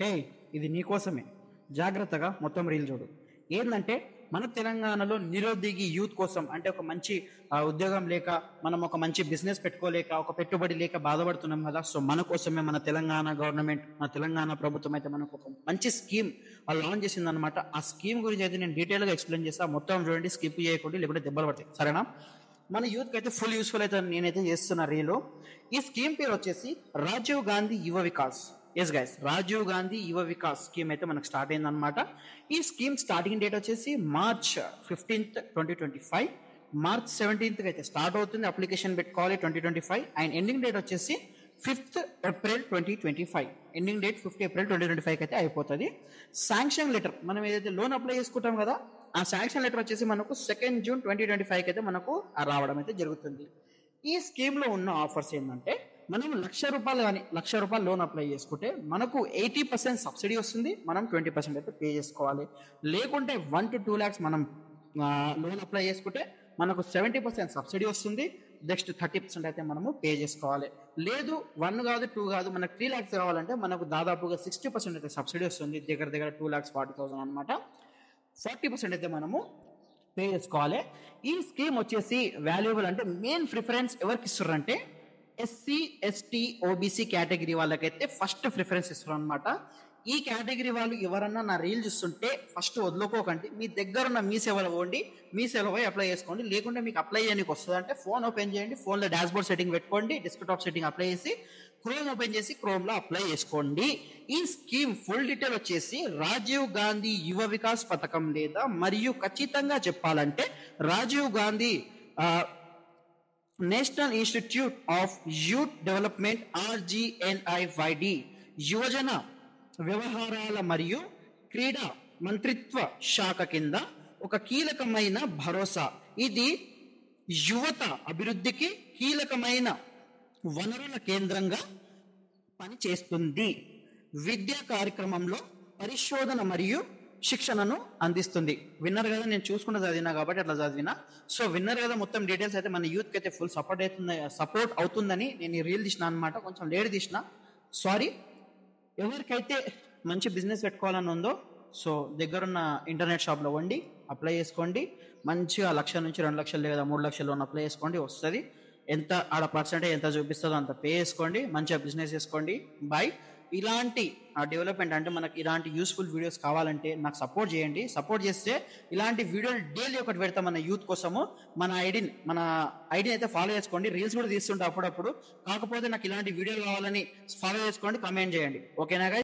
హే, ఇది నీకోసమే. జాగ్రత్తగా మొత్తం రీల్ చూడు. ఏందంటే మన తెలంగాణలో నిరుద్యోగి యూత్ కోసం అంటే ఒక మంచి ఉద్యోగం లేక మనం ఒక మంచి బిజినెస్ పెట్టుకోలేక ఒక పెట్టుబడి లేక బాధపడుతున్నాం కదా. సో మన కోసమే మన తెలంగాణ గవర్నమెంట్, మన తెలంగాణ ప్రభుత్వం అయితే మనకు ఒక మంచి స్కీమ్ లాంచ్ చేసింది అనమాట. ఆ స్కీమ్ గురించి అయితే నేను డీటెయిల్ గా ఎక్స్ప్లెయిన్ చేస్తా. మొత్తం చూడండి, స్కిప్ చేయకుండా, లేకుంటే దెబ్బలు పడతాయి. సరేనా? మన యూత్ అయితే ఫుల్ యూస్ఫుల్ అయితే నేనైతే చేస్తున్న రీలో. ఈ స్కీమ్ పేరు వచ్చేసి రాజీవ్ గాంధీ యువ వికాస్. ఎస్ గైస్, రాజీవ్ గాంధీ యువ వికాస్ స్కీమ్ అయితే మనకు స్టార్ట్ అయింది అనమాట. ఈ స్కీమ్ స్టార్టింగ్ డేట్ వచ్చేసి March 15th 2025. March 17th అయితే స్టార్ట్ అవుతుంది. అప్లికేషన్ పెట్టుకోవాలి 2025. అండ్ ఎండింగ్ డేట్ వచ్చేసి 5th April 2025. Ending date 5th April 2025 అయితే అయిపోతుంది. శాంక్షన్ లెటర్, మనం ఏదైతే లోన్ అప్లై చేసుకుంటాం కదా, ఆ శాంక్షన్ లెటర్ వచ్చేసి మనకు 2nd June 2025 అయితే మనకు రావడం అయితే జరుగుతుంది. ఈ స్కీమ్ లో ఉన్న ఆఫర్స్ ఏంటంటే, మనం ₹1,00,000 కానీ ₹1,00,000 లోన్ అప్లై చేసుకుంటే మనకు 80% సబ్సిడీ వస్తుంది. మనం 20% అయితే పే చేసుకోవాలి. లేకుంటే 1 to 2 lakhs మనం లోన్ అప్లై చేసుకుంటే మనకు 70% సబ్సిడీ వస్తుంది. నెక్స్ట్ 30% అయితే మనము పే చేసుకోవాలి. లేదు 1 కాదు 2 కాదు, మనకు 3 lakhs కావాలంటే మనకు దాదాపుగా 60% అయితే సబ్సిడీ వస్తుంది. దగ్గర దగ్గర 2,40,000 అనమాట. 40% అయితే మనము పే చేసుకోవాలి. ఈ స్కీమ్ వచ్చేసి వాల్యుబుల్ అంటే మెయిన్ ప్రిఫరెన్స్ ఎవరికి ఇస్తారంటే ఎస్సీ, ఎస్టీ, ఓబీసీ కేటగిరీ వాళ్ళకైతే ఫస్ట్ ప్రిఫరెన్స్ ఇస్తారు అనమాట. ఈ కేటగిరీ వాళ్ళు ఎవరన్నా నా రీల్ చూస్తుంటే ఫస్ట్ వదులుకోకండి. మీ దగ్గర ఉన్న మీ సేవలో పోండి, మీ సేవలో పోయి అప్లై చేసుకోండి. లేకుంటే మీకు అప్లై చేయడానికి వస్తుంది అంటే ఫోన్ ఓపెన్ చేయండి, ఫోన్లో డాష్బోర్డ్ సెట్టింగ్ పెట్టుకోండి, డెస్క్టాప్ సెట్టింగ్ అప్లై చేసి క్రోమ్ ఓపెన్ చేసి క్రోమ్ లో అప్లై చేసుకోండి. ఈ స్కీమ్ ఫుల్ డీటెయిల్ వచ్చేసి రాజీవ్ గాంధీ యువ వికాస్ పథకం లేదా మరియు ఖచ్చితంగా చెప్పాలంటే Rajiv Gandhi National Institute of Youth Development RGNIYD యువజన వ్యవహారాల మరియు క్రీడా మంత్రిత్వ శాఖ కింద ఒక కీలకమైన భరోసా. ఇది యువత అభివృద్ధికి కీలకమైన వనరుల కేంద్రంగా పనిచేస్తుంది. విద్యా కార్యక్రమంలో పరిశోధన మరియు శిక్షణను అందిస్తుంది. విన్నర్ కదా, నేను చూసుకుంటూ చదివినా కాబట్టి అట్లా చదివినా. సో విన్నర్ కదా, మొత్తం డీటెయిల్స్ అయితే మన యూత్కి అయితే ఫుల్ సపోర్ట్ అవుతుందని నేను ఈ రీల్ తీసిన అనమాట. కొంచెం లేట్ తీసిన, సారీ. ఎవరికైతే మంచి బిజినెస్ పెట్టుకోవాలని ఉందో సో దగ్గరున్న ఇంటర్నెట్ షాప్లో వండి అప్లై చేసుకోండి. మంచిగా 1,00,000 నుంచి 2 లక్షలు లేదా 3 లక్షలు లోన్ అప్లై చేసుకోండి, వస్తుంది. ఎంత ఆడ పర్సెంటేజ్ ఎంత చూపిస్తుందో అంత పే చేసుకోండి, మంచిగా బిజినెస్ చేసుకోండి. బై. ఇలాంటి డెవలప్మెంట్ అంటే మనకి ఇలాంటి యూస్ఫుల్ వీడియోస్ కావాలంటే నాకు సపోర్ట్ చేయండి. సపోర్ట్ చేస్తే ఇలాంటి వీడియోలు డైలీ ఒకటి పెడతాం మన యూత్ కోసము. మన ఐడిని అయితే ఫాలో చేసుకోండి. రీల్స్ కూడా తీస్తుంటే అప్పుడప్పుడు. కాకపోతే నాకు ఇలాంటి వీడియోలు కావాలని ఫాలో చేసుకోండి, కమెంట్ చేయండి. ఓకేనా గైస్?